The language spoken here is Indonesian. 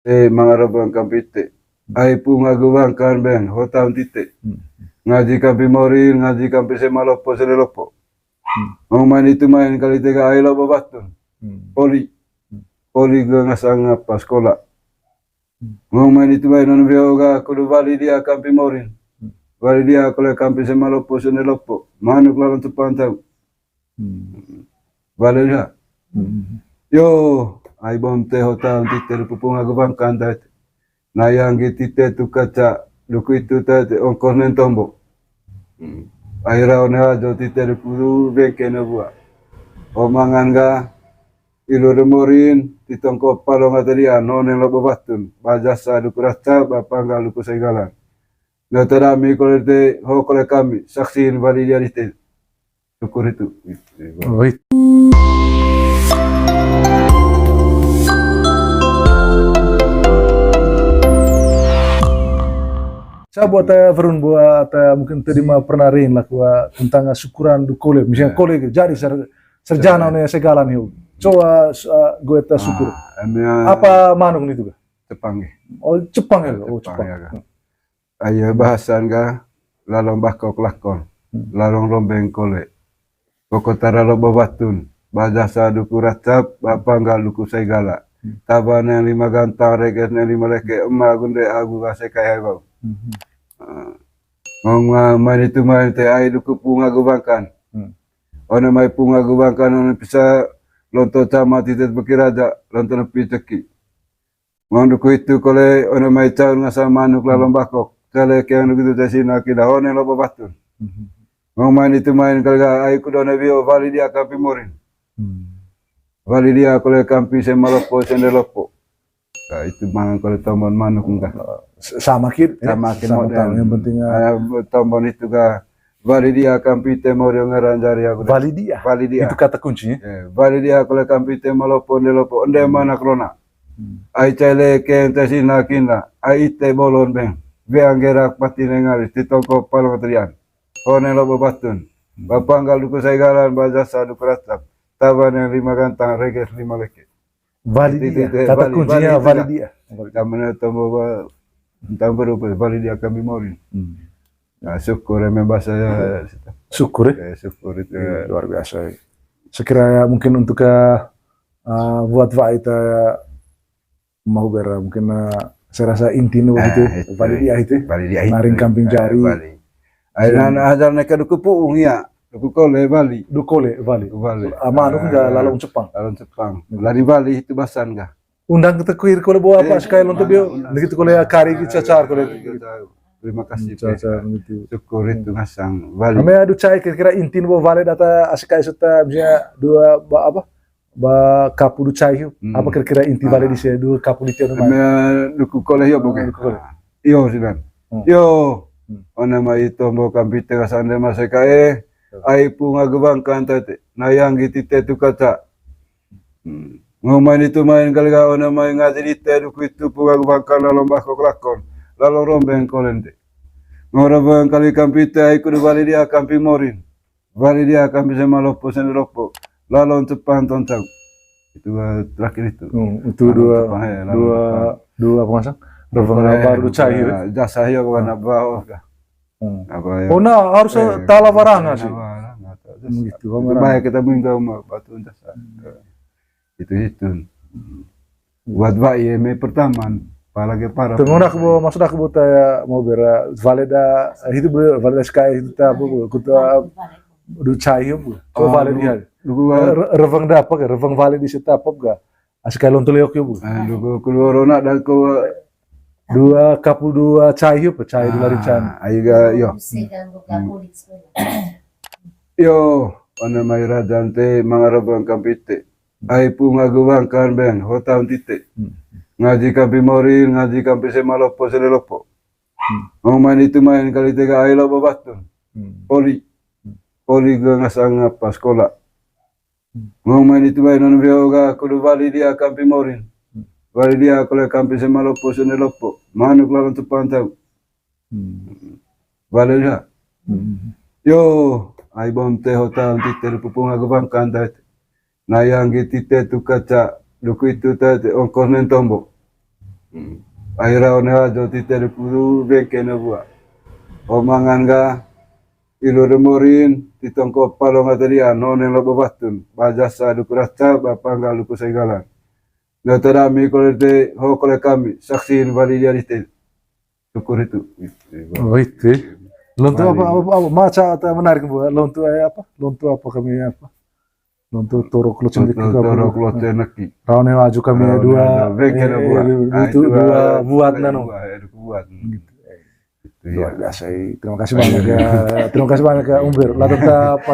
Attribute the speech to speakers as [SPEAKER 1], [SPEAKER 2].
[SPEAKER 1] mangarabang kampite. Ay pungagawang kan ben hotam tite. Ngaji kampi morin, ngaji kampi semalopo selelopo. Ngomong main itu main kali tiga ay lo babatun. Poli. Poli ngasang apa sekolah. Ngomong main itu main non bioga kudu bali dia kampi morin. Bali dia kalau kampi semalopo selelopo. Manuk lawan tepantau. Bali dia. Yo, ay bom teh hotam tite pungagawang kan tete. Nayang gitite tu kaca luku itu tadi ongkos nentombo. Akhirnya ona jo tite luku bengke na buat. Omangan ga ilo remorin titongko palong atarian nonen lo babatun. Bajasa luku rata bapangga luku segalan. Natarami kolete ho kole kami saksiin validiarite. Syukur itu.
[SPEAKER 2] Oh, saya buat Verun buat mungkin terima pernah rin lah tentang syukuran du kole misalnya kole jadi serjana nih segalan hiu coba gue ta syukur apa manung itu ga
[SPEAKER 1] Jepang.
[SPEAKER 2] oh Jepang ya oh Jepang
[SPEAKER 1] ayo bahasan ga lalong bakok lakon lalong rombeng kole kokotara lo babatun bajasa duku ratap bapangga luku segala tabana 5 gantang reges 5 leke emak gunde agu kase kaya bau. Ngomong main itu main teh ai duku punga gubangkan. Ona mai punga gubangkan ona bisa lonto cama titet bekiraja lonto nepi ceki. Ngomong duku itu kole ona mai caun ngasa manuk lalong bakok. Kale keang duku itu sina kida ona lo babatun. Ngomong main itu main kalga ai kudona bio vali dia kampi morin. Vali dia kole kampi semalopo sendelopo. Nah, itu mangan kalau tombon manuk enggak
[SPEAKER 2] sama kit
[SPEAKER 1] sama
[SPEAKER 2] model yang pentingnya
[SPEAKER 1] tombon itu ga validia kampite morio ngaranjari aku
[SPEAKER 2] validia itu kata kuncinya
[SPEAKER 1] validia kalau kampite malopo nelopo onde mana krona ai cele ke tesina kina ai te bolon beng beanggerak pati nengaris titoko palong trian one lobo batun bapanggal duku saigalan bajasa duku ratap taban yang 5 gantang reges 5 leke
[SPEAKER 2] validia kata kuncinya validia
[SPEAKER 1] kamera tombo entah berupa validia kami morin. Nah, syukur memang bahasa
[SPEAKER 2] syukur
[SPEAKER 1] syukur itu
[SPEAKER 2] luar biasa. Sekiranya mungkin untuk buat Vaita mau mungkin saya rasa inti gitu validia itu naring kamping jari.
[SPEAKER 1] Akhirnya ajar mereka duku puung ya. Duku kole Bali.
[SPEAKER 2] Amanu enggak lalong Jepang.
[SPEAKER 1] Lari Bali itu basan enggak?
[SPEAKER 2] Undang kita kuir kole bawa apa sekali lonto bio. Begitu kole kari cacar kole.
[SPEAKER 1] Terima kasih cacar gitu. Syukur itu ngasang Bali.
[SPEAKER 2] Ame adu cai kira-kira intin bawa vale data askai serta misalnya dua apa? Ba kapu du cai apa kira-kira inti vale di sini dua kapu di tiap
[SPEAKER 1] ame duku kole yo bukan? Yo sinan. Yo. Ona mai tombo kampite kasande masekae. Ai punga gubangkan tete nayang gitite tu kaca ngomain itu main kali ona main ngaji te duku itu punga gubangkan lalong bakok lakon lalong rombeng kolende ngorobang kali kampite ai kudu bali dia kampi morin bali dia kampi semalopo sendelopo lalong cepan tontau itu terakhir itu
[SPEAKER 2] dua pengasang rombeng baru cair
[SPEAKER 1] jasa yo kana bawa
[SPEAKER 2] oh nah harus tala varanga sih
[SPEAKER 1] gitu baik kita minta batu jasa itu buat bayi me pertama apalagi para
[SPEAKER 2] tengok aku maksud aku buat mau bera valeda itu valeda sky itu tabu kuta du cair ko valeda revang da apa revang valeda di situ apa ga askai lonto leok yo
[SPEAKER 1] dugu keluarona dan ko dua
[SPEAKER 2] kapu dua cair percaya di lari can
[SPEAKER 1] aiga yo ona mai radante mangarabang kampite ai punga gubangkan ben hotam tite ngaji kampi morin ngaji kampi semalopo selelopo ngomong itu main kali tiga ai lo babatun poli ngasang apa sekolah ngomong itu main non bioga kudu bali dia kampi morin bali dia kalau kampi semalopo selelopo manuk lawan tepantau bali dia yo ai bom teh hotam tite pupunga gubangkan tete nayang gitite tu kaca duku itu tete ongkos nentombo Akhirnya ona jo tite kudu bengkene buat. Omangan ga ilo remorin titongko palonga tadi ano neng lobo batun. Bajasa duku raca bapa ga luku segalan. Ngatadami kolete ho kole kami saksiin bali jadi te. Syukur itu.
[SPEAKER 2] Oh itu. Lontu apa maca atau menarik bu? Lontu apa? Lontu apa kami apa? Lontu torok lo cendek juga.
[SPEAKER 1] Torok lo ceneki.
[SPEAKER 2] Rawane waju kami dua.
[SPEAKER 1] Bengkene buat.
[SPEAKER 2] Itu dua buat nano.
[SPEAKER 1] Buat.
[SPEAKER 2] Luar biasa. Terima kasih banyak ya. Terima kasih banyak ya Umbir. Lah tetap